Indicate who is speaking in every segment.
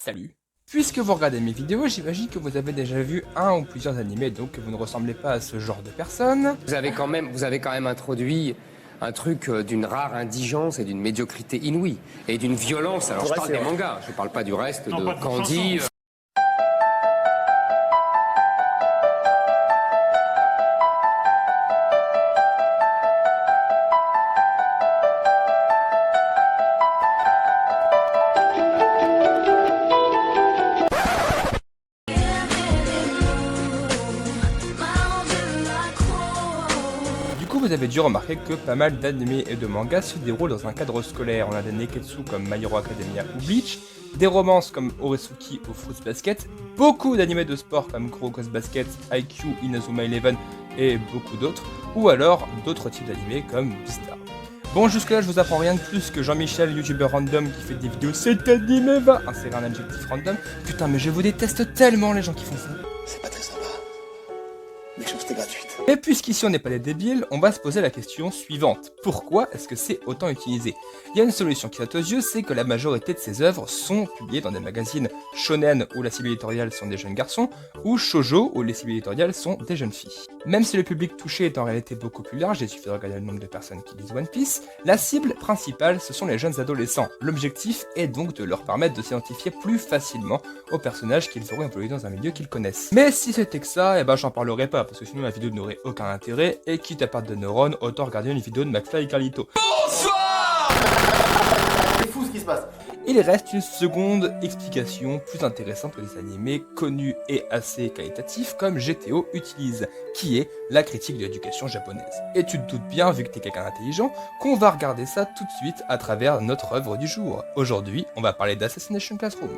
Speaker 1: Salut. Puisque vous regardez mes vidéos, j'imagine que vous avez déjà vu un ou plusieurs animés, donc que vous ne ressemblez pas à ce genre de personne.
Speaker 2: Vous avez quand même introduit un truc d'une rare indigence et d'une médiocrité inouïe. Et d'une violence. Alors je parle des mangas, je parle pas du reste
Speaker 3: Non, pas
Speaker 2: de
Speaker 3: de
Speaker 2: Candy.
Speaker 3: chansons.
Speaker 1: Du coup, vous avez dû remarquer que pas mal d'animés et de mangas se déroulent dans un cadre scolaire. On a des neketsu comme My Hero Academia ou Bleach, des romances comme Oresuki ou Fruits Basket, beaucoup d'animés de sport comme Kuroko's Basket, IQ, Inazuma Eleven et beaucoup d'autres, ou alors d'autres types d'animés comme Beastars. Bon, jusque-là, je vous apprends rien de plus que Jean-Michel, youtubeur random qui fait des vidéos cet animé va insérer un adjectif random. Putain, mais je vous déteste tellement les gens qui font ça.
Speaker 4: C'est pas très sympa. Méchanceté gratuite.
Speaker 1: Et puisqu'ici on n'est pas des débiles, on va se poser la question suivante. Pourquoi est-ce que c'est autant utilisé? Il y a une solution qui saute aux yeux, c'est que la majorité de ces œuvres sont publiées dans des magazines shonen où la cible éditoriale sont des jeunes garçons, ou shoujo où les cibles éditoriales sont des jeunes filles. Même si le public touché est en réalité beaucoup plus large, il suffit de regarder le nombre de personnes qui lisent One Piece, la cible principale ce sont les jeunes adolescents. L'objectif est donc de leur permettre de s'identifier plus facilement aux personnages qu'ils auraient évolué dans un milieu qu'ils connaissent. Mais si c'était que ça, eh ben j'en parlerai pas, parce que sinon la vidéo n'aurait aucun intérêt, et quitte à perdre de neurones, autant regarder une vidéo de McFly et Carlito.
Speaker 4: C'est fou ce qui se passe.
Speaker 1: Il reste une seconde explication plus intéressante que les animés connus et assez qualitatifs comme GTO utilise, qui est la critique de l'éducation japonaise. Et tu te doutes bien, vu que t'es quelqu'un d'intelligent, qu'on va regarder ça tout de suite à travers notre œuvre du jour. Aujourd'hui, on va parler d'Assassination Classroom.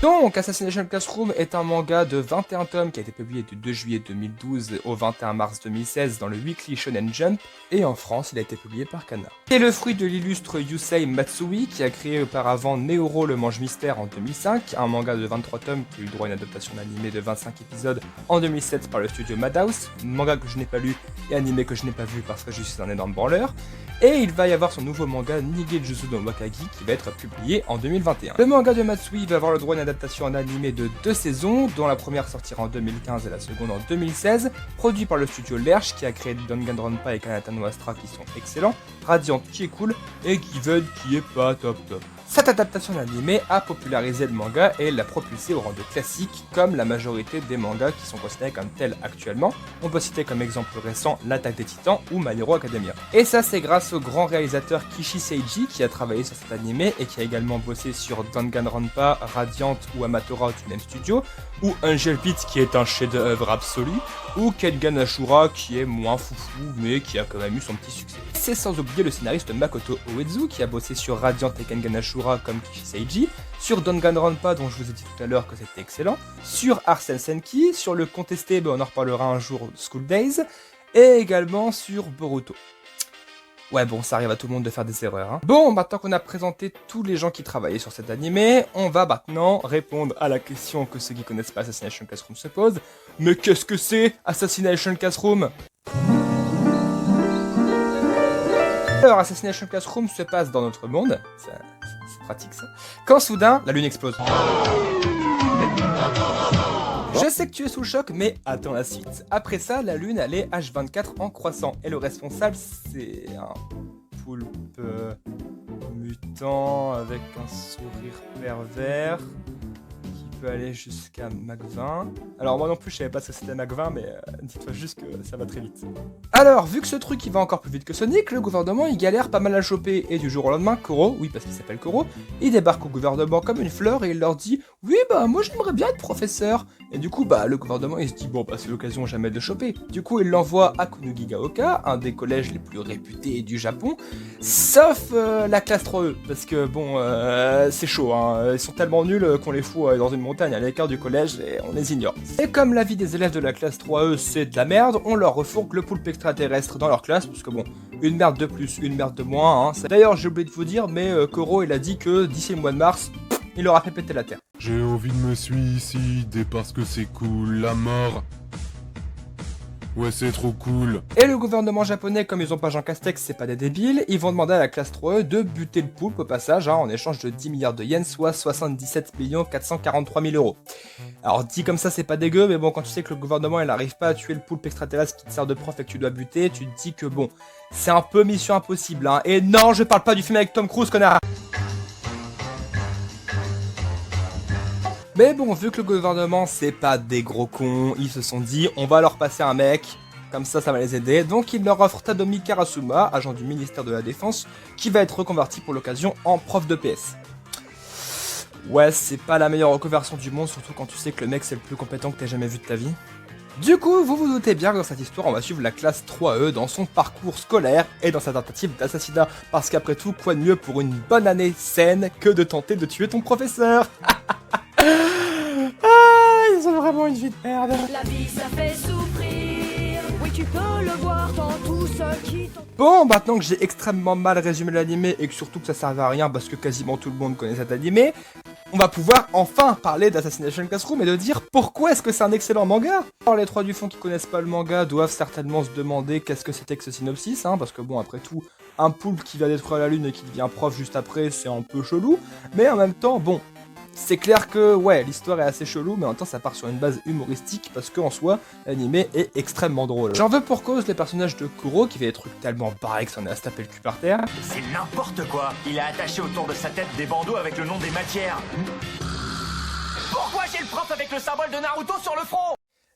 Speaker 1: Donc, Assassination Classroom est un manga de 21 tomes qui a été publié du 2 juillet 2012 au 21 mars 2016 dans le Weekly Shonen Jump, et en France, il a été publié par Kana. C'est le fruit de l'illustre Yusei Matsui qui a créé auparavant Neuro le Mange Mystère en 2005, un manga de 23 tomes qui a eu droit à une adaptation d'animé de 25 épisodes en 2007 par le studio Madhouse, manga que je n'ai pas lu et animé que je n'ai pas vu parce que je suis un énorme branleur. Et il va y avoir son nouveau manga Nigejutsu no Wakagi qui va être publié en 2021. Le manga de Matsui va avoir le droit à une adaptation en animé de 2 saisons, dont la première sortira en 2015 et la seconde en 2016, produit par le studio Lerche qui a créé Danganronpa et Kanata no Astra qui sont excellents, Radiant qui est cool et Given qui est pas top top. Cette adaptation d'animé a popularisé le manga et l'a propulsé au rang de classique, comme la majorité des mangas qui sont considérés comme tels actuellement. On peut citer comme exemple récent L'Attaque des Titans ou My Hero Academia. Et ça c'est grâce au grand réalisateur Kishi Seiji qui a travaillé sur cet animé et qui a également bossé sur Danganronpa, Radiant ou Amatora du même studio, ou Angel Beats qui est un chef-d'œuvre absolu, ou Kengan Ashura qui est moins foufou mais qui a quand même eu son petit succès. C'est sans oublier le scénariste Makoto Uezu qui a bossé sur Radiant et Kengan Ashura comme Kishi Seiji, sur Danganronpa dont je vous ai dit tout à l'heure que c'était excellent, sur Arsène Senki, sur le contesté, on en reparlera un jour, School Days, et également sur Boruto. Ouais bon, ça arrive à tout le monde de faire des erreurs. Hein. Bon, maintenant qu'on a présenté tous les gens qui travaillaient sur cet animé, on va maintenant répondre à la question que ceux qui connaissent pas Assassination Classroom se posent. Mais qu'est-ce que c'est Assassination Classroom? Alors, Assassination Classroom se passe dans notre monde, c'est pratique ça, quand soudain, la lune explose. Je sais que tu es sous le choc, mais attends la suite. Après ça, la lune, elle est H24 en croissant, et le responsable, c'est un poulpe mutant avec un sourire pervers qui peut aller jusqu'à Mach 20. Alors moi non plus je savais pas ce que c'était Mach 20, mais dites-toi juste que ça va très vite. Alors, vu que ce truc il va encore plus vite que Sonic, le gouvernement il galère pas mal à choper, et du jour au lendemain, Koro, oui parce qu'il s'appelle Koro, il débarque au gouvernement comme une fleur et il leur dit « Oui bah moi j'aimerais bien être professeur !» Et du coup bah le gouvernement il se dit « Bon bah c'est l'occasion jamais de choper !» Du coup il l'envoie à Kunugigaoka, un des collèges les plus réputés du Japon, sauf la classe 3E, parce que bon c'est chaud, hein. Ils sont tellement nuls qu'on les fout dans une montagne à l'écart du collège et on les ignore. Et comme la vie des élèves de la classe 3E c'est de la merde, on leur refourgue le poulpe extraterrestre dans leur classe, parce que bon, une merde de plus, une merde de moins, hein. D'ailleurs j'ai oublié de vous dire, mais Koro il a dit que d'ici le mois de mars, il aura fait péter la terre.
Speaker 3: J'ai envie de me suicider parce que c'est cool, la mort. Ouais, c'est trop cool.
Speaker 1: Et le gouvernement japonais, comme ils ont pas Jean Castex, c'est pas des débiles, ils vont demander à la classe 3E de buter le poulpe au passage, hein, en échange de 10 milliards de yens, soit 77 443 000 euros. Alors dit comme ça c'est pas dégueu, mais bon quand tu sais que le gouvernement il arrive pas à tuer le poulpe extraterrestre qui te sert de prof et que tu dois buter, tu te dis que bon, c'est un peu mission impossible, hein. Et non, je parle pas du film avec Tom Cruise, connard. Mais bon, vu que le gouvernement c'est pas des gros cons, ils se sont dit on va leur passer un mec, comme ça va les aider, donc ils leur offrent Tadomi Karasuma, agent du ministère de la Défense, qui va être reconverti pour l'occasion en prof de PS. Ouais, c'est pas la meilleure reconversion du monde, surtout quand tu sais que le mec c'est le plus compétent que t'aies jamais vu de ta vie. Du coup, vous vous doutez bien que dans cette histoire, on va suivre la classe 3E dans son parcours scolaire et dans sa tentative d'assassinat, parce qu'après tout, quoi de mieux pour une bonne année saine que de tenter de tuer ton professeur. Ah, ils ont vraiment une vie de merde.
Speaker 5: La vie ça fait souffrir, oui tu peux le voir dans tout ce qui t'en...
Speaker 1: Bon, maintenant que j'ai extrêmement mal résumé l'animé et que surtout que ça servait à rien parce que quasiment tout le monde connaît cet animé, on va pouvoir enfin parler d'Assassination Classroom et de dire pourquoi est-ce que c'est un excellent manga. Alors les trois du fond qui connaissent pas le manga doivent certainement se demander qu'est-ce que c'était que ce synopsis, hein, parce que bon après tout, un poulpe qui va détruire la lune et qui devient prof juste après, c'est un peu chelou, mais en même temps, bon... C'est clair que, ouais, l'histoire est assez chelou, mais en même temps ça part sur une base humoristique, parce qu'en soi, l'animé est extrêmement drôle. J'en veux pour cause les personnages de Kuro, qui fait des trucs tellement barrés que ça en est à se taper le cul par terre.
Speaker 6: C'est n'importe quoi. Il a attaché autour de sa tête des bandeaux avec le nom des matières. Pourquoi j'ai le prof avec le symbole de Naruto sur le front?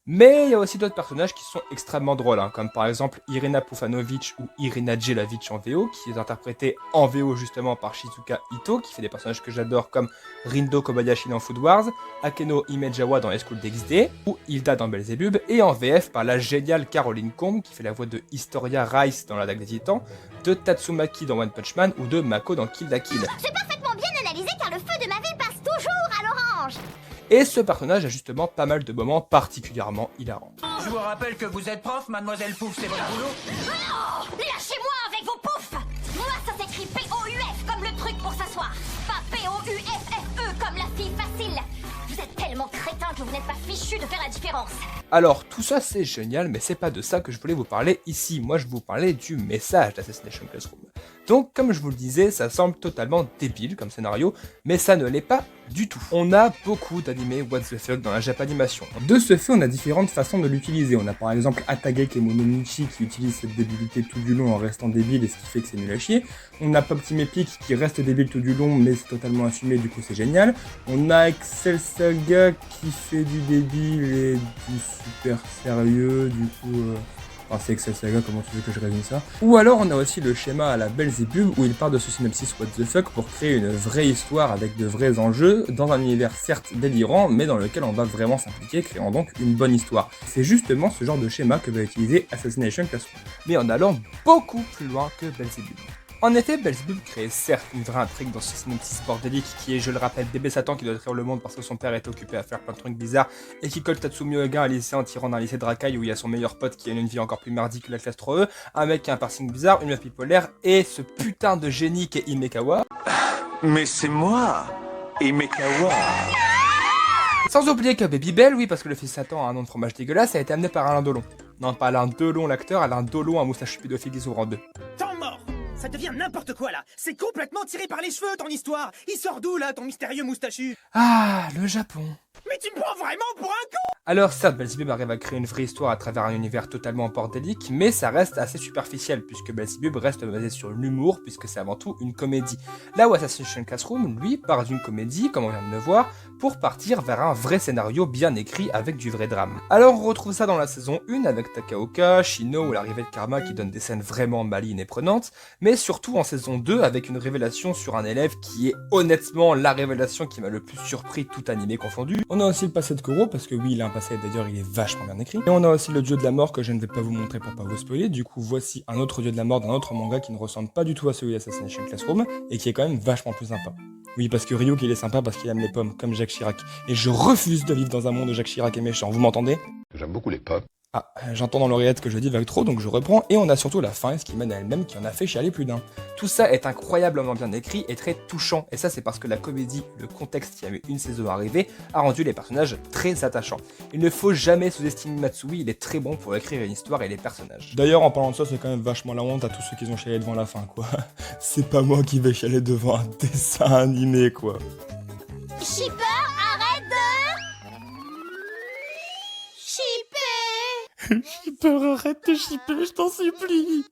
Speaker 1: Mais il y a aussi d'autres personnages qui sont extrêmement drôles, hein, comme par exemple Irina Pufanovic ou Irina Djelavic en VO, qui est interprétée en VO justement par Shizuka Ito, qui fait des personnages que j'adore comme Rindo Kobayashi dans Food Wars, Akeno Imejawa dans School DxD, ou Hilda dans Belzebub, et en VF par la géniale Caroline Combe, qui fait la voix de Historia Rice dans l'Attaque des Titans, de Tatsumaki dans One Punch Man, ou de Mako dans Kill la Kill.
Speaker 7: C'est parfaitement bien analysé car le feu de ma vie passe toujours à l'orange.
Speaker 1: Et ce personnage a justement pas mal de moments particulièrement hilarants.
Speaker 6: Je vous rappelle que vous êtes prof, mademoiselle Pouf, c'est votre boulot.
Speaker 7: Oh, lâchez-moi avec vos poufs. Moi, ça s'écrit P-O-U-F comme le truc pour s'asseoir. Pas P-O-U-F-F-E comme la fille facile. Vous êtes tellement crétin que vous n'êtes pas fichu de faire la différence.
Speaker 1: Alors, tout ça c'est génial, mais c'est pas de ça que je voulais vous parler ici. Moi, je vous parlais du message d'Assassination Classroom. Donc, comme je vous le disais, ça semble totalement débile comme scénario, mais ça ne l'est pas du tout. On a beaucoup d'animés what the fuck dans la Japanimation. De ce fait, on a différentes façons de l'utiliser. On a par exemple Atagek et Monomichi qui utilisent cette débilité tout du long en restant débile, et ce qui fait que c'est nul à chier. On a Pop Team Epic qui reste débile tout du long, mais c'est totalement assumé, du coup c'est génial. On a Excel Saga qui fait du débile et du super sérieux, du coup... Enfin, c'est Excel Saga, comment tu veux que je résume ça? Ou alors on a aussi le schéma à la Belzebub où il part de ce synopsis what the fuck pour créer une vraie histoire avec de vrais enjeux dans un univers certes délirant mais dans lequel on va vraiment s'impliquer, créant donc une bonne histoire. C'est justement ce genre de schéma que va utiliser Assassination Classroom, mais en allant beaucoup plus loin que Belzebub. En effet, Belzebub crée certes une vraie intrigue dans ce synopsis bordélique qui est, je le rappelle, bébé Satan qui doit détruire le monde parce que son père est occupé à faire plein de trucs bizarres et qui colle Tatsumi Oga à lycée en tirant d'un lycée de racaille où il y a son meilleur pote qui a une vie encore plus mardique que la classe 3E, un mec qui a un piercing bizarre, une meuf bipolaire et ce putain de génie qui est Himekawa.
Speaker 6: Mais c'est moi, Himekawa.
Speaker 1: Sans oublier que Babybel, oui, parce que le fils Satan a un nom de fromage dégueulasse, a été amené par Alain Delon. Non, pas Alain Delon l'acteur, Alain Delon, un moustache pédophile qui s'ouvre en deux.
Speaker 8: Temps mort. Ça devient n'importe quoi là. C'est complètement tiré par les cheveux ton histoire. Il sort d'où là ton mystérieux moustachu?
Speaker 1: Ah, le Japon.
Speaker 8: Mais tu me prends vraiment pour un con.
Speaker 1: Alors certes, Belzebub arrive à créer une vraie histoire à travers un univers totalement bordélique, mais ça reste assez superficiel, puisque Belzebub reste basé sur l'humour, puisque c'est avant tout une comédie. Là où Assassination Classroom, lui, part d'une comédie, comme on vient de le voir, pour partir vers un vrai scénario bien écrit avec du vrai drame. Alors on retrouve ça dans la saison 1 avec Takaoka, Shino ou l'arrivée de Karma qui donne des scènes vraiment malines et prenantes, mais surtout en saison 2 avec une révélation sur un élève qui est honnêtement la révélation qui m'a le plus surpris tout animé confondu. On a aussi le passé de Koro parce que oui il a un passé d'ailleurs il est vachement bien écrit. Et on a aussi le dieu de la mort que je ne vais pas vous montrer pour pas vous spoiler, du coup voici un autre dieu de la mort d'un autre manga qui ne ressemble pas du tout à celui d'Assassination Classroom et qui est quand même vachement plus sympa. Oui parce que Ryuk il est sympa parce qu'il aime les pommes comme Jacques Chirac. Et je refuse de vivre dans un monde où Jacques Chirac est méchant, vous m'entendez?
Speaker 9: J'aime beaucoup les pommes.
Speaker 1: Ah, j'entends dans l'oreillette que je divague trop, donc je reprends, et on a surtout la fin, ce qui mène à elle-même, qui en a fait chialer plus d'un. Tout ça est incroyablement bien écrit et très touchant, et ça c'est parce que la comédie, le contexte qui a eu une saison arrivée, a rendu les personnages très attachants. Il ne faut jamais sous-estimer Matsui, il est très bon pour écrire une histoire et les personnages. D'ailleurs, en parlant de ça, c'est quand même vachement la honte à tous ceux qui ont chialé devant la fin, quoi. C'est pas moi qui vais chialer devant un dessin animé, quoi.
Speaker 7: Shipper, arrête de... shipper.
Speaker 1: Shipper, arrête de shipper, je t'en supplie.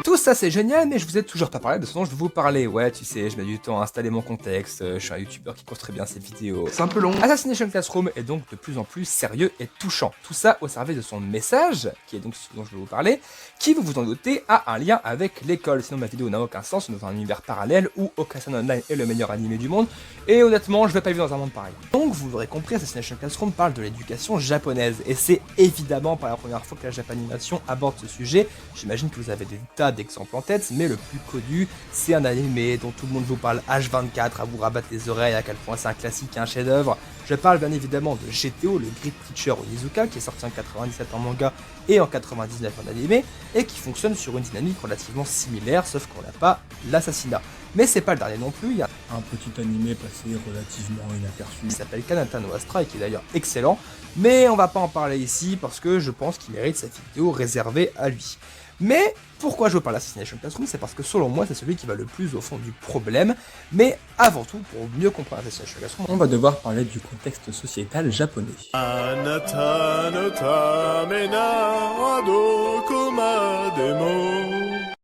Speaker 1: Tout ça c'est génial, mais je vous ai toujours pas parlé de ce dont je veux vous parler. Ouais, tu sais, je mets du temps à installer mon contexte, je suis un youtubeur qui construit bien ses vidéos.
Speaker 4: C'est un peu long.
Speaker 1: Assassination Classroom est donc de plus en plus sérieux et touchant. Tout ça au service de son message, qui est donc ce dont je vais vous parler, qui, vous vous en doutez, a un lien avec l'école. Sinon ma vidéo n'a aucun sens, nous dans un univers parallèle où Okasan Online est le meilleur animé du monde, et honnêtement, je vais pas vivre dans un monde pareil. Donc, vous l'aurez compris, Assassination Classroom parle de l'éducation japonaise, et c'est évidemment pas la première fois que la Japanimation aborde ce sujet. J'imagine que vous avez des tas d'exemples en tête, mais le plus connu, c'est un animé dont tout le monde vous parle H24 à vous rabattre les oreilles à quel point c'est un classique et un chef-d'œuvre. Je parle bien évidemment de GTO, le Grid Teacher Onizuka, qui est sorti en 97 en manga et en 99 en animé, et qui fonctionne sur une dynamique relativement similaire, sauf qu'on n'a pas l'assassinat. Mais c'est pas le dernier non plus, il y a un petit animé passé relativement inaperçu qui s'appelle Kanata no Astra et qui est d'ailleurs excellent, mais on va pas en parler ici parce que je pense qu'il mérite cette vidéo réservée à lui. Mais pourquoi je vous parle d'Assassination Classroom, c'est parce que selon moi c'est celui qui va le plus au fond du problème, mais avant tout, pour mieux comprendre Assassination Classroom, on va devoir parler du contexte sociétal japonais.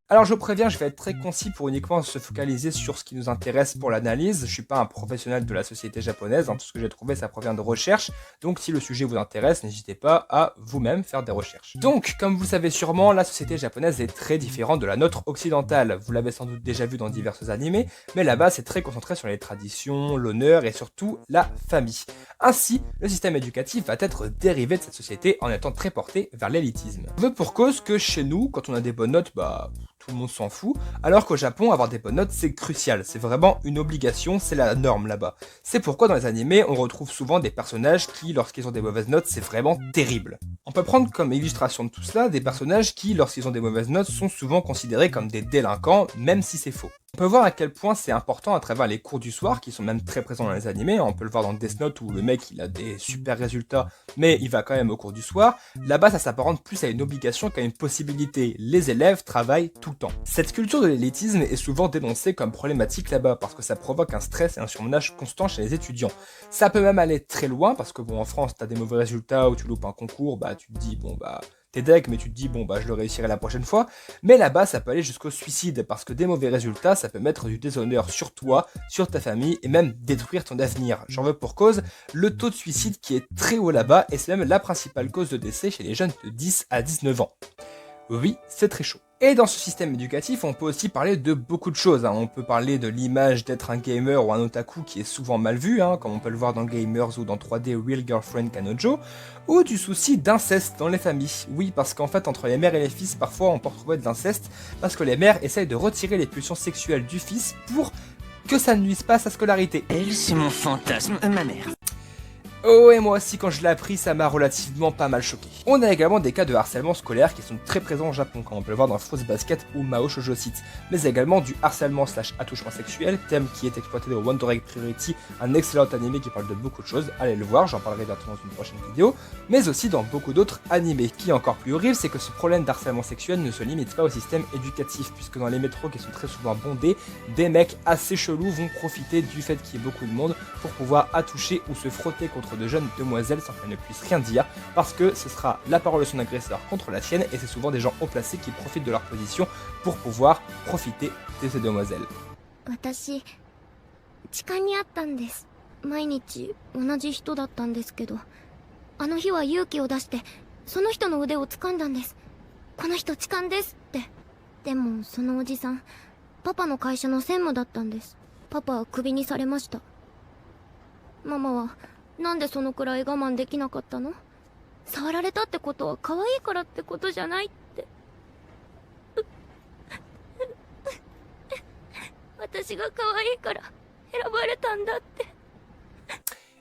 Speaker 1: Alors je préviens, je vais être très concis pour uniquement se focaliser sur ce qui nous intéresse pour l'analyse. Je suis pas un professionnel de la société japonaise, hein. Tout ce que j'ai trouvé ça provient de recherches, donc si le sujet vous intéresse, n'hésitez pas à vous-même faire des recherches. Donc, comme vous le savez sûrement, la société japonaise est très différente de la nôtre occidentale. Vous l'avez sans doute déjà vu dans divers animés, mais là-bas c'est très concentré sur les traditions, l'honneur et surtout la famille. Ainsi, le système éducatif va être dérivé de cette société en étant très porté vers l'élitisme. On veut pour cause que chez nous, quand on a des bonnes notes, tout le monde s'en fout, alors qu'au Japon, avoir des bonnes notes, c'est crucial, c'est vraiment une obligation, c'est la norme là-bas. C'est pourquoi dans les animés, on retrouve souvent des personnages qui, lorsqu'ils ont des mauvaises notes, c'est vraiment terrible. On peut prendre comme illustration de tout cela des personnages qui, lorsqu'ils ont des mauvaises notes, sont souvent considérés comme des délinquants, même si c'est faux. On peut voir à quel point c'est important à travers les cours du soir, qui sont même très présents dans les animés. On peut le voir dans Death Note où le mec il a des super résultats, mais il va quand même au cours du soir. Là-bas, ça s'apparente plus à une obligation qu'à une possibilité. Les élèves travaillent tout le temps. Cette culture de l'élitisme est souvent dénoncée comme problématique là-bas, parce que ça provoque un stress et un surmenage constant chez les étudiants. Ça peut même aller très loin, parce que bon, en France, t'as des mauvais résultats ou tu loupes un concours, tu te dis, t'es deg, mais tu te dis, je le réussirai la prochaine fois. Mais là-bas, ça peut aller jusqu'au suicide, parce que des mauvais résultats, ça peut mettre du déshonneur sur toi, sur ta famille, et même détruire ton avenir. J'en veux pour cause le taux de suicide qui est très haut là-bas, et c'est même la principale cause de décès chez les jeunes de 10 à 19 ans. Oui, c'est très chaud. Et dans ce système éducatif, on peut aussi parler de beaucoup de choses. On peut parler de l'image d'être un gamer ou un otaku qui est souvent mal vu, comme on peut le voir dans Gamers ou dans 3D Real Girlfriend Kanojo, ou du souci d'inceste dans les familles. Oui, parce qu'en fait, entre les mères et les fils, parfois on peut retrouver de l'inceste, parce que les mères essayent de retirer les pulsions sexuelles du fils pour que ça ne nuise pas à sa scolarité.
Speaker 10: Elle, c'est mon fantasme, ma mère.
Speaker 1: Oh, et moi aussi quand je l'ai appris, ça m'a relativement pas mal choqué. On a également des cas de harcèlement scolaire qui sont très présents au Japon, comme on peut le voir dans Fruits Basket ou Mao Shoujo Site, mais également du harcèlement / attouchement sexuel, thème qui est exploité dans Wonder Egg Priority, un excellent animé qui parle de beaucoup de choses, allez le voir, j'en parlerai bientôt dans une prochaine vidéo, mais aussi dans beaucoup d'autres animés. Qui est encore plus horrible, c'est que ce problème d'harcèlement sexuel ne se limite pas au système éducatif, puisque dans les métros qui sont très souvent bondés, des mecs assez chelous vont profiter du fait qu'il y ait beaucoup de monde pour pouvoir attoucher ou se frotter contre entre deux jeunes demoiselles sans qu'elles ne puissent rien dire, parce que ce sera la parole de son agresseur contre la sienne, et c'est souvent des gens haut placés qui profitent de leur position pour pouvoir profiter de ces demoiselles.
Speaker 7: 私、痴漢にあったんです。毎日同じ人だったんですけど、あの日は勇気を出してその人の腕を掴んだんです。この人痴漢ですって。でもそのおじさん、パパの会社の専務だったんです。パパはクビにされました。ママはなんでそのくらい我慢できなかったの？触られたってことは可愛いからってことじゃないって。私が可愛いから選ばれたんだって。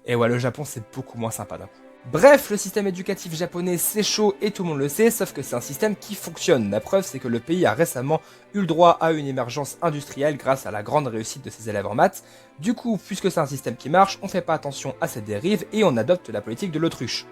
Speaker 1: Et ouais, le Japon, c'est beaucoup moins sympa d'un coup. Bref, le système éducatif japonais, c'est chaud et tout le monde le sait, sauf que c'est un système qui fonctionne. La preuve, c'est que le pays a récemment eu le droit à une émergence industrielle grâce à la grande réussite de ses élèves en maths. Du coup, puisque c'est un système qui marche, on fait pas attention à cette dérive et on adopte la politique de l'autruche.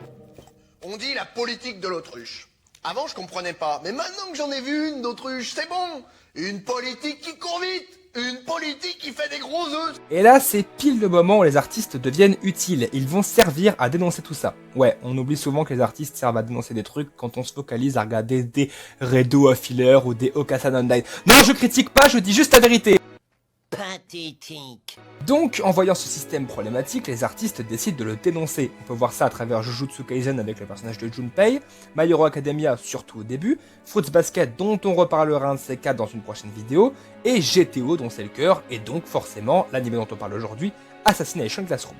Speaker 4: On dit la politique de l'autruche. Avant, je comprenais pas, mais maintenant que j'en ai vu une d'autruche, c'est bon. Une politique qui court vite. Une politique qui fait des gros œufs.
Speaker 1: Et là, c'est pile le moment où les artistes deviennent utiles. Ils vont servir à dénoncer tout ça. Ouais, on oublie souvent que les artistes servent à dénoncer des trucs quand on se focalise à regarder des Redo à Filler ou des Okasan Online. Non, je critique pas, je dis juste la vérité.
Speaker 10: Pathétique.
Speaker 1: Donc, en voyant ce système problématique, les artistes décident de le dénoncer. On peut voir ça à travers Jujutsu Kaisen avec le personnage de Junpei, My Hero Academia surtout au début, Fruits Basket dont on reparlera un de ces quatre dans une prochaine vidéo, et GTO dont c'est le cœur, et donc forcément l'anime dont on parle aujourd'hui, Assassination Classroom.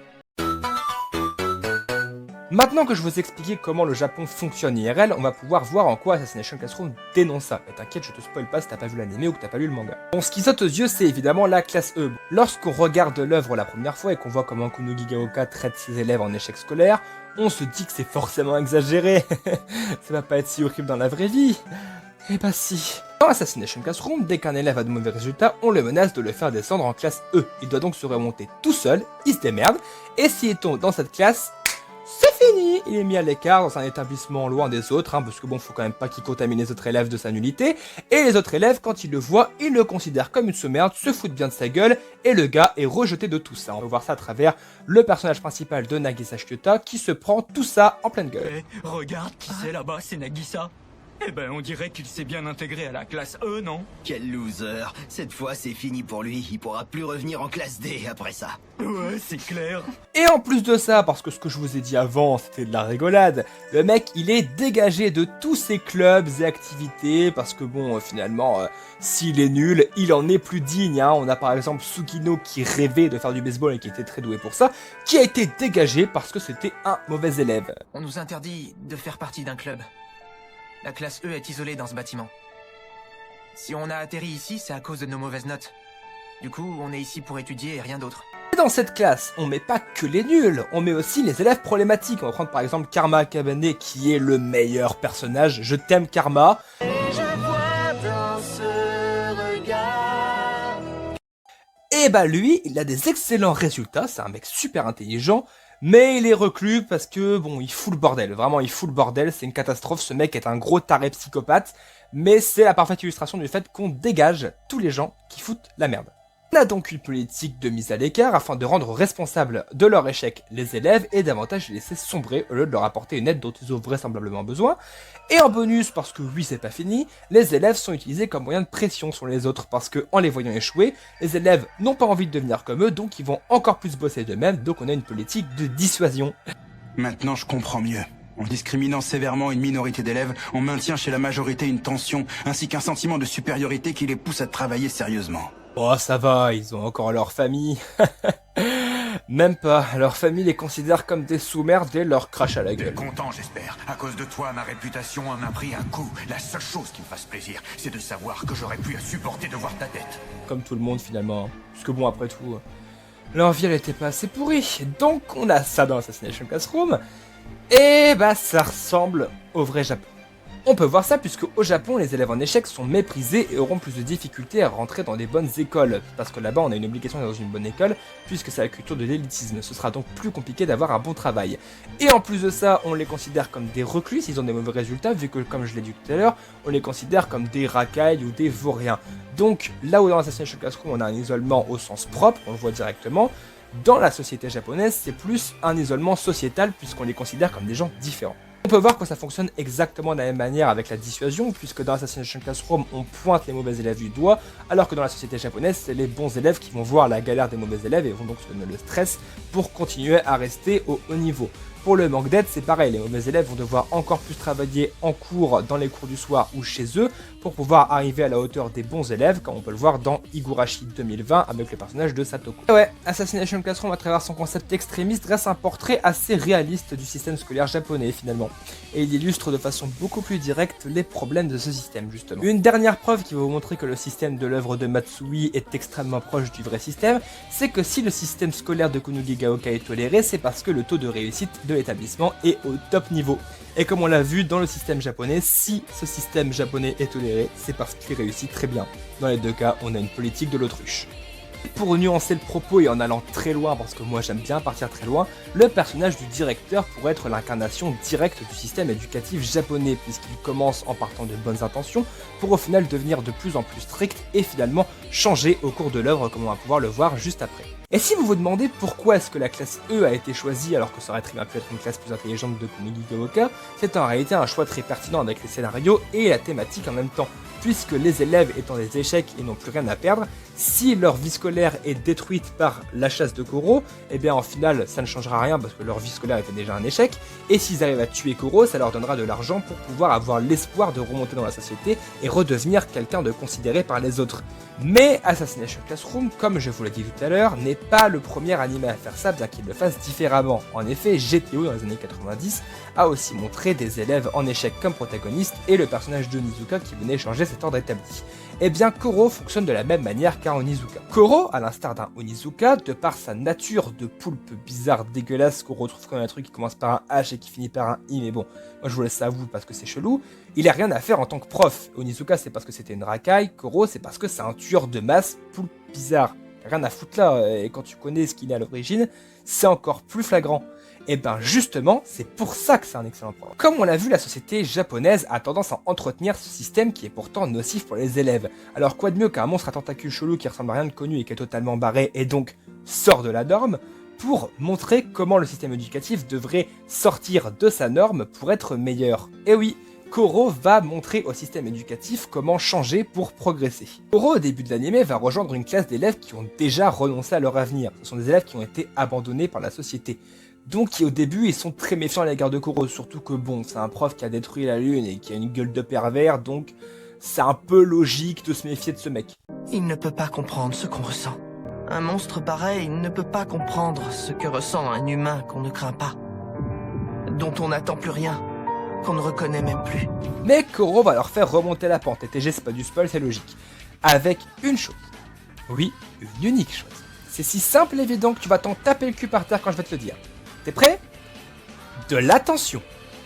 Speaker 1: Maintenant que je vous ai expliqué comment le Japon fonctionne IRL, on va pouvoir voir en quoi Assassination Classroom dénonce ça. Et t'inquiète, je te spoil pas si t'as pas vu l'anime ou que t'as pas lu le manga. Bon, ce qui saute aux yeux, c'est évidemment la classe E. Lorsqu'on regarde l'œuvre la première fois et qu'on voit comment Kunogi Gaoka traite ses élèves en échec scolaire, on se dit que c'est forcément exagéré. Ça va pas être si horrible dans la vraie vie. Eh bah si. Dans Assassination Classroom, dès qu'un élève a de mauvais résultats, on le menace de le faire descendre en classe E. Il doit donc se remonter tout seul, il se démerde, et s'il tombe dans cette classe, c'est fini. Il est mis à l'écart dans un établissement loin des autres, parce que bon, faut quand même pas qu'il contamine les autres élèves de sa nullité, et les autres élèves, quand ils le voient, ils le considèrent comme une sous-merde, se foutent bien de sa gueule, et le gars est rejeté de tout ça. On peut voir ça à travers le personnage principal de Nagisa Shiota, qui se prend tout ça en pleine gueule.
Speaker 10: Eh, regarde qui c'est là-bas, c'est Nagisa. Eh ben, on dirait qu'il s'est bien intégré à la classe E, non?
Speaker 9: Quel loser. Cette fois, c'est fini pour lui. Il pourra plus revenir en classe D après ça.
Speaker 10: Ouais, c'est clair.
Speaker 1: Et en plus de ça, parce que ce que je vous ai dit avant, c'était de la rigolade, le mec, il est dégagé de tous ses clubs et activités, parce que bon, finalement, s'il est nul, il en est plus digne. On a par exemple Sugino qui rêvait de faire du baseball et qui était très doué pour ça, qui a été dégagé parce que c'était un mauvais élève.
Speaker 11: On nous interdit de faire partie d'un club. La classe E est isolée dans ce bâtiment. Si on a atterri ici, c'est à cause de nos mauvaises notes. Du coup, on est ici pour étudier et rien d'autre.
Speaker 1: Et dans cette classe, on met pas que les nuls, on met aussi les élèves problématiques. On va prendre par exemple Karma Akabane qui est le meilleur personnage. Je t'aime Karma.
Speaker 5: Et je vois dans ce regard.
Speaker 1: Et bah lui, il a des excellents résultats, c'est un mec super intelligent. Mais il est reclus parce que, bon, il fout le bordel. Vraiment, il fout le bordel. C'est une catastrophe. Ce mec est un gros taré psychopathe. Mais c'est la parfaite illustration du fait qu'on dégage tous les gens qui foutent la merde. On a donc une politique de mise à l'écart afin de rendre responsables de leur échec les élèves et davantage les laisser sombrer au lieu de leur apporter une aide dont ils ont vraisemblablement besoin. Et en bonus, parce que oui c'est pas fini, les élèves sont utilisés comme moyen de pression sur les autres parce que en les voyant échouer, les élèves n'ont pas envie de devenir comme eux donc ils vont encore plus bosser d'eux-mêmes, donc on a une politique de dissuasion.
Speaker 12: Maintenant je comprends mieux. En discriminant sévèrement une minorité d'élèves, on maintient chez la majorité une tension ainsi qu'un sentiment de supériorité qui les pousse à travailler sérieusement.
Speaker 1: Oh ça va, ils ont encore leur famille. Même pas, leur famille les considère comme des sous-merdes et leur crache à la gueule.
Speaker 6: T'es content j'espère. À cause de toi, ma réputation en a pris un coup. La seule chose qui me fasse plaisir, c'est de savoir que j'aurais pu supporter de voir ta tête.
Speaker 1: Comme tout le monde finalement, parce que bon après tout, leur vie elle était pas assez pourrie. Donc on a ça dans Assassination Classroom. Et bah ça ressemble au vrai Japon. On peut voir ça puisque au Japon, les élèves en échec sont méprisés et auront plus de difficultés à rentrer dans des bonnes écoles. Parce que là-bas, on a une obligation d'aller dans une bonne école, puisque c'est la culture de l'élitisme. Ce sera donc plus compliqué d'avoir un bon travail. Et en plus de ça, on les considère comme des reclus s'ils ont des mauvais résultats, vu que, comme je l'ai dit tout à l'heure, on les considère comme des racailles ou des vauriens. Donc, là où dans Assassination Classroom, on a un isolement au sens propre, on le voit directement, Dans la société japonaise, c'est plus un isolement sociétal puisqu'on les considère comme des gens différents. On peut voir que ça fonctionne exactement de la même manière avec la dissuasion, puisque dans Assassination Classroom, on pointe les mauvais élèves du doigt, alors que dans la société japonaise, c'est les bons élèves qui vont voir la galère des mauvais élèves et vont donc se donner le stress pour continuer à rester au haut niveau. Pour le manque d'aide, c'est pareil, les mauvais élèves vont devoir encore plus travailler en cours, dans les cours du soir ou chez eux, pour pouvoir arriver à la hauteur des bons élèves, comme on peut le voir dans Higurashi 2020 avec le personnage de Satoko. Et ouais, Assassination Classroom, à travers son concept extrémiste, dresse un portrait assez réaliste du système scolaire japonais finalement. Et il illustre de façon beaucoup plus directe les problèmes de ce système justement. Une dernière preuve qui va vous montrer que le système de l'œuvre de Matsui est extrêmement proche du vrai système, c'est que si le système scolaire de Kunogi Gaoka est toléré, c'est parce que le taux de réussite de l'établissement est au top niveau. Et comme on l'a vu dans le système japonais, si ce système japonais est toléré, c'est parce qu'il réussit très bien. Dans les deux cas, on a une politique de l'autruche. Pour nuancer le propos et en allant très loin, parce que moi j'aime bien partir très loin, le personnage du directeur pourrait être l'incarnation directe du système éducatif japonais, puisqu'il commence en partant de bonnes intentions, pour au final devenir de plus en plus strict et finalement changer au cours de l'œuvre, comme on va pouvoir le voir juste après. Et si vous vous demandez pourquoi est-ce que la classe E a été choisie alors que ça aurait très bien pu être une classe plus intelligente de Kunogi Gaoka, c'est en réalité un choix très pertinent avec les scénarios et la thématique en même temps, puisque les élèves étant des échecs et n'ont plus rien à perdre, si leur vie scolaire est détruite par la chasse de Koro, eh bien en final ça ne changera rien parce que leur vie scolaire était déjà un échec, et s'ils arrivent à tuer Koro, ça leur donnera de l'argent pour pouvoir avoir l'espoir de remonter dans la société et redevenir quelqu'un de considéré par les autres. Mais Assassination Classroom, comme je vous l'ai dit tout à l'heure, n'est pas le premier animé à faire ça, bien qu'il le fasse différemment. En effet, GTO dans les années 90 a aussi montré des élèves en échec comme protagonistes et le personnage de Onizuka qui venait changer cet ordre établi. Eh bien, Koro fonctionne de la même manière qu'un Onizuka. Koro, à l'instar d'un Onizuka, de par sa nature de poulpe bizarre, dégueulasse, qu'on retrouve comme un truc qui commence par un H et qui finit par un I, mais bon, moi je vous laisse ça à vous parce que c'est chelou, il a rien à faire en tant que prof. Onizuka, c'est parce que c'était une racaille, Koro, c'est parce que c'est un tueur de masse, poulpe bizarre. Rien à foutre là, et quand tu connais ce qu'il est à l'origine, c'est encore plus flagrant. Et ben justement, c'est pour ça que c'est un excellent prof. Comme on l'a vu, la société japonaise a tendance à entretenir ce système qui est pourtant nocif pour les élèves. Alors quoi de mieux qu'un monstre à tentacules chelou qui ressemble à rien de connu et qui est totalement barré et donc sort de la norme, pour montrer comment le système éducatif devrait sortir de sa norme pour être meilleur. Et oui, Koro va montrer au système éducatif comment changer pour progresser. Koro, au début de l'anime, va rejoindre une classe d'élèves qui ont déjà renoncé à leur avenir. Ce sont des élèves qui ont été abandonnés par la société. Donc au début, ils sont très méfiants à l'égard de Koro, surtout que bon, c'est un prof qui a détruit la lune et qui a une gueule de pervers, donc c'est un peu logique de se méfier de ce mec.
Speaker 11: Il ne peut pas comprendre ce qu'on ressent. Un monstre pareil ne peut pas comprendre ce que ressent un humain qu'on ne craint pas, dont on n'attend plus rien, qu'on ne reconnaît même plus.
Speaker 1: Mais Koro va leur faire remonter la pente, et TG c'est pas du spoil, c'est logique. Avec une chose. Oui, une unique chose. C'est si simple et évident que tu vas t'en taper le cul par terre quand je vais te le dire. T'es prêt? De l'attention.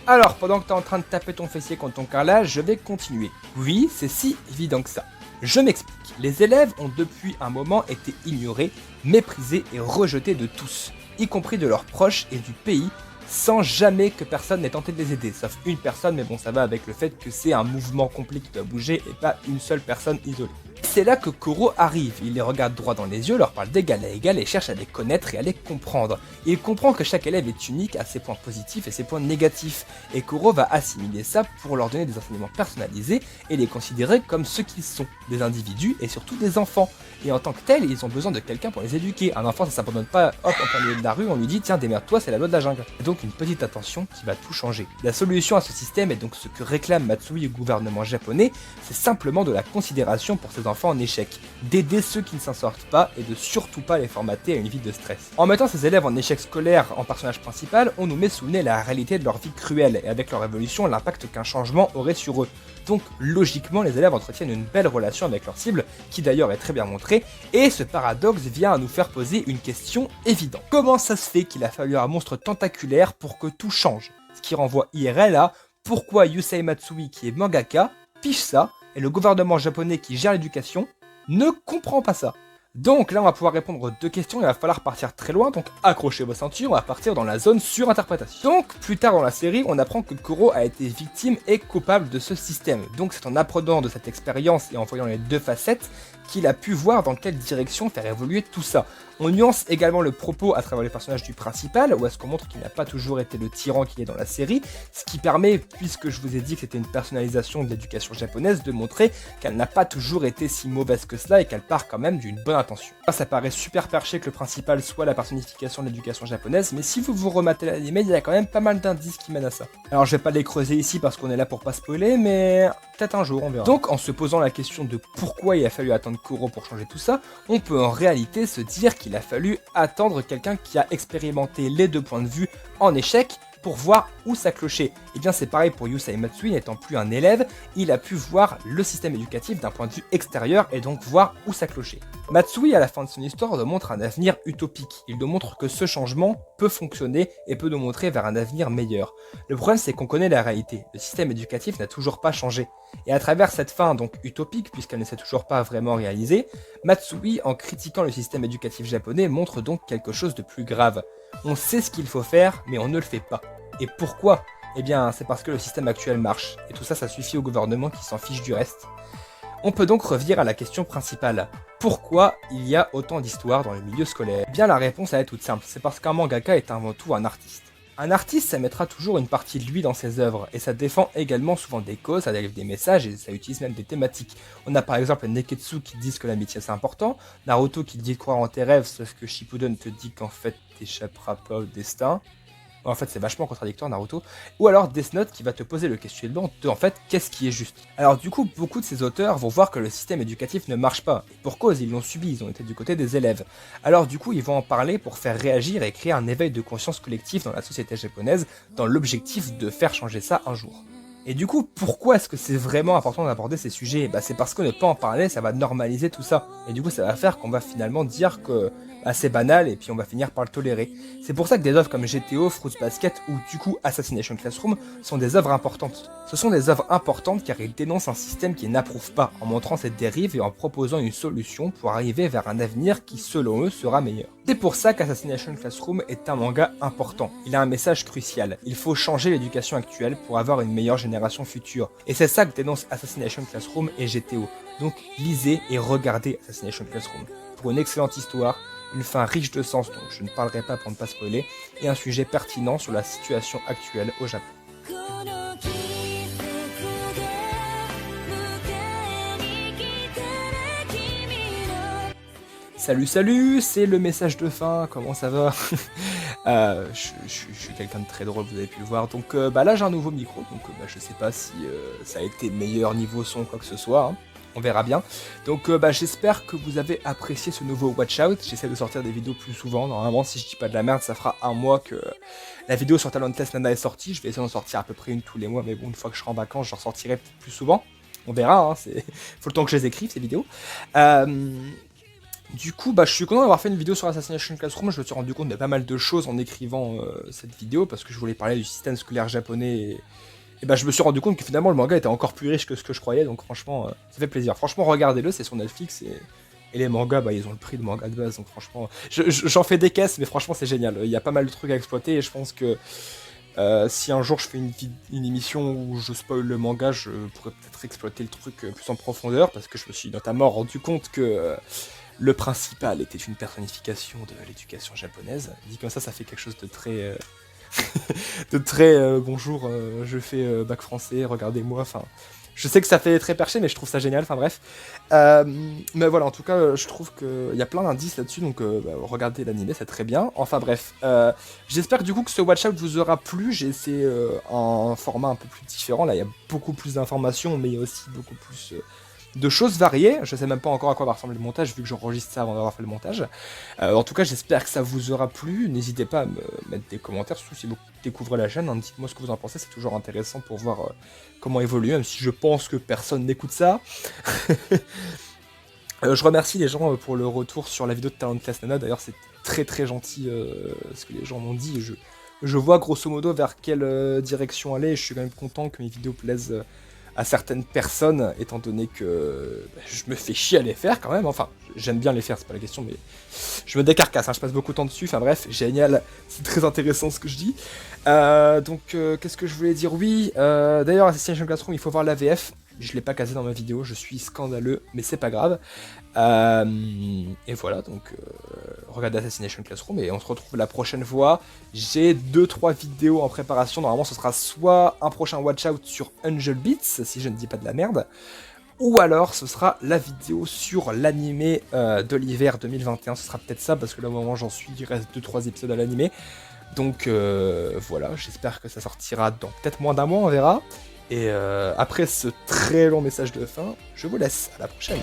Speaker 1: Alors, pendant que t'es en train de taper ton fessier contre ton carrelage, je vais continuer. Oui, c'est si évident que ça. Je m'explique. Les élèves ont depuis un moment été ignorés, méprisés et rejetés de tous, y compris de leurs proches et du pays, sans jamais que personne n'ait tenté de les aider, sauf une personne, mais bon, ça va avec le fait que c'est un mouvement complet qui doit bouger et pas une seule personne isolée. C'est là que Koro arrive, il les regarde droit dans les yeux, leur parle d'égal à égal et cherche à les connaître et à les comprendre. Et il comprend que chaque élève est unique à ses points positifs et ses points négatifs, et Koro va assimiler ça pour leur donner des enseignements personnalisés et les considérer comme ce qu'ils sont, des individus et surtout des enfants. Et en tant que tels, ils ont besoin de quelqu'un pour les éduquer. Un enfant, ça s'abandonne pas, hop, en plein milieu de la rue, on lui dit tiens, démerde-toi, c'est la loi de la jungle. Et donc une petite attention qui va tout changer. La solution à ce système, et donc ce que réclame Matsui au gouvernement japonais, c'est simplement de la considération pour ces enfants en échec, d'aider ceux qui ne s'en sortent pas et de surtout pas les formater à une vie de stress. En mettant ces élèves en échec scolaire en personnage principal, on nous met sous le nez la réalité de leur vie cruelle et avec leur évolution l'impact qu'un changement aurait sur eux. Donc logiquement les élèves entretiennent une belle relation avec leur cible, qui d'ailleurs est très bien montrée, et ce paradoxe vient à nous faire poser une question évidente. Comment ça se fait qu'il a fallu un monstre tentaculaire pour que tout change? Ce qui renvoie IRL à pourquoi Yusei Matsui, qui est mangaka, piche ça, et le gouvernement japonais qui gère l'éducation ne comprend pas ça. Donc là on va pouvoir répondre aux deux questions, il va falloir partir très loin, donc accrochez vos ceintures, on va partir dans la zone surinterprétation. Donc plus tard dans la série, on apprend que Koro a été victime et coupable de ce système. Donc c'est en apprenant de cette expérience et en voyant les deux facettes qu'il a pu voir dans quelle direction faire évoluer tout ça. On nuance également le propos à travers les personnages du principal, où est-ce qu'on montre qu'il n'a pas toujours été le tyran qu'il est dans la série, ce qui permet, puisque je vous ai dit que c'était une personnalisation de l'éducation japonaise, de montrer qu'elle n'a pas toujours été si mauvaise que cela et qu'elle part quand même d'une bonne intention. Ça paraît super perché que le principal soit la personnification de l'éducation japonaise, mais si vous vous rematez l'anime, il y a quand même pas mal d'indices qui mènent à ça. Alors je vais pas les creuser ici parce qu'on est là pour pas spoiler, mais peut-être un jour on verra. Donc en se posant la question de pourquoi il a fallu attendre Koro pour changer tout ça, on peut en réalité se dire qu'il a fallu attendre quelqu'un qui a expérimenté les deux points de vue en échec pour voir où ça clochait. Et bien c'est pareil pour Yusei Matsui, n'étant plus un élève, il a pu voir le système éducatif d'un point de vue extérieur et donc voir où ça clochait. Matsui, à la fin de son histoire, nous montre un avenir utopique. Il nous montre que ce changement peut fonctionner et peut nous montrer vers un avenir meilleur. Le problème, c'est qu'on connaît la réalité. Le système éducatif n'a toujours pas changé. Et à travers cette fin donc utopique, puisqu'elle ne s'est toujours pas vraiment réalisée, Matsui, en critiquant le système éducatif japonais, montre donc quelque chose de plus grave. On sait ce qu'il faut faire, mais on ne le fait pas. Et pourquoi ? Eh bien, c'est parce que le système actuel marche. Et tout ça, ça suffit au gouvernement qui s'en fiche du reste. On peut donc revenir à la question principale. Pourquoi il y a autant d'histoires dans le milieu scolaire ? Eh bien, la réponse elle est toute simple. C'est parce qu'un mangaka est avant tout un artiste. Un artiste, ça mettra toujours une partie de lui dans ses œuvres, et ça défend également souvent des causes, ça délivre des messages, et ça utilise même des thématiques. On a par exemple Neketsu qui disent que l'amitié c'est important, Naruto qui dit de croire en tes rêves, sauf que Shippuden te dit qu'en fait t'échapperas pas au destin. En fait, c'est vachement contradictoire, Naruto. Ou alors Death Note qui va te poser le questionnement de, en fait, qu'est-ce qui est juste. Alors du coup, beaucoup de ces auteurs vont voir que le système éducatif ne marche pas. Et pour cause, ils l'ont subi, ils ont été du côté des élèves. Alors du coup, ils vont en parler pour faire réagir et créer un éveil de conscience collective dans la société japonaise, dans l'objectif de faire changer ça un jour. Et du coup, pourquoi est-ce que c'est vraiment important d'aborder ces sujets ? Bah, c'est parce que ne pas en parler, ça va normaliser tout ça. Et du coup, ça va faire qu'on va finalement dire que c'est banal et puis on va finir par le tolérer. C'est pour ça que des œuvres comme GTO, Fruits Basket ou du coup Assassination Classroom sont des œuvres importantes. Ce sont des œuvres importantes car ils dénoncent un système qui n'approuve pas en montrant cette dérive et en proposant une solution pour arriver vers un avenir qui selon eux sera meilleur. C'est pour ça qu'Assassination Classroom est un manga important. Il a un message crucial. Il faut changer l'éducation actuelle pour avoir une meilleure génération future. Et c'est ça que dénonce Assassination Classroom et GTO. Donc lisez et regardez Assassination Classroom. Pour une excellente histoire, une fin riche de sens dont je ne parlerai pas pour ne pas spoiler, et un sujet pertinent sur la situation actuelle au Japon. Salut, c'est le message de fin, comment ça va? Je suis quelqu'un de très drôle, vous avez pu le voir, donc là j'ai un nouveau micro, donc je sais pas si ça a été meilleur niveau son quoi que ce soit, hein. On verra bien. Donc j'espère que vous avez apprécié ce nouveau Watch Out. J'essaie de sortir des vidéos plus souvent. Normalement, si je dis pas de la merde, ça fera un mois que la vidéo sur Talentless Nana est sortie. Je vais essayer d'en sortir à peu près une tous les mois. Mais bon, une fois que je serai en vacances, j'en sortirai peut-être plus souvent. On verra, hein, faut le temps que je les écrive, ces vidéos. Du coup, je suis content d'avoir fait une vidéo sur Assassination Classroom. Je me suis rendu compte de pas mal de choses en écrivant cette vidéo. Parce que je voulais parler du système scolaire japonais et je me suis rendu compte que finalement le manga était encore plus riche que ce que je croyais, donc franchement, ça fait plaisir. Franchement, regardez-le, c'est sur Netflix, et les mangas, ils ont le prix de manga de base, donc franchement, j'en fais des caisses, mais franchement, c'est génial. Il y a pas mal de trucs à exploiter, et je pense que si un jour je fais une émission où je spoil le manga, je pourrais peut-être exploiter le truc plus en profondeur, parce que je me suis notamment rendu compte que le principal était une personnification de l'éducation japonaise. Dit comme ça fait quelque chose de très... bonjour, je fais bac français, regardez-moi, enfin, je sais que ça fait très perché, mais je trouve ça génial, enfin bref, mais voilà, en tout cas, je trouve qu'il y a plein d'indices là-dessus, donc regardez l'anime, c'est très bien, enfin bref, j'espère du coup que ce Watch Out vous aura plu. J'ai essayé un format un peu plus différent, là il y a beaucoup plus d'informations, mais il y a aussi beaucoup plus... de choses variées. Je sais même pas encore à quoi va ressembler le montage vu que j'enregistre ça avant d'avoir fait le montage. En tout cas, j'espère que ça vous aura plu. N'hésitez pas à me mettre des commentaires, surtout si vous découvrez la chaîne, hein. Dites-moi ce que vous en pensez, c'est toujours intéressant pour voir comment évoluer, même si je pense que personne n'écoute ça. Je remercie les gens pour le retour sur la vidéo de Talentless Nana. D'ailleurs, c'est très très gentil ce que les gens m'ont dit. Je vois grosso modo vers quelle direction aller, et je suis quand même content que mes vidéos plaisent à certaines personnes, étant donné que je me fais chier à les faire quand même, enfin, j'aime bien les faire, c'est pas la question, mais je me décarcasse, hein, je passe beaucoup de temps dessus, enfin bref, génial, c'est très intéressant ce que je dis. Donc, qu'est-ce que je voulais dire? Oui, d'ailleurs, Assassination Classroom, il faut voir la VF, je l'ai pas casé dans ma vidéo, je suis scandaleux, mais c'est pas grave. Et voilà, donc regardez Assassination Classroom et on se retrouve la prochaine fois. J'ai 2-3 vidéos en préparation, normalement ce sera soit un prochain Watch Out sur Angel Beats, si je ne dis pas de la merde, ou alors ce sera la vidéo sur l'animé de l'hiver 2021, ce sera peut-être ça, parce que là au moment j'en suis, il reste 2-3 épisodes à l'animé. Donc voilà, j'espère que ça sortira dans peut-être moins d'un mois, on verra. Et après ce très long message de fin, je vous laisse, à la prochaine.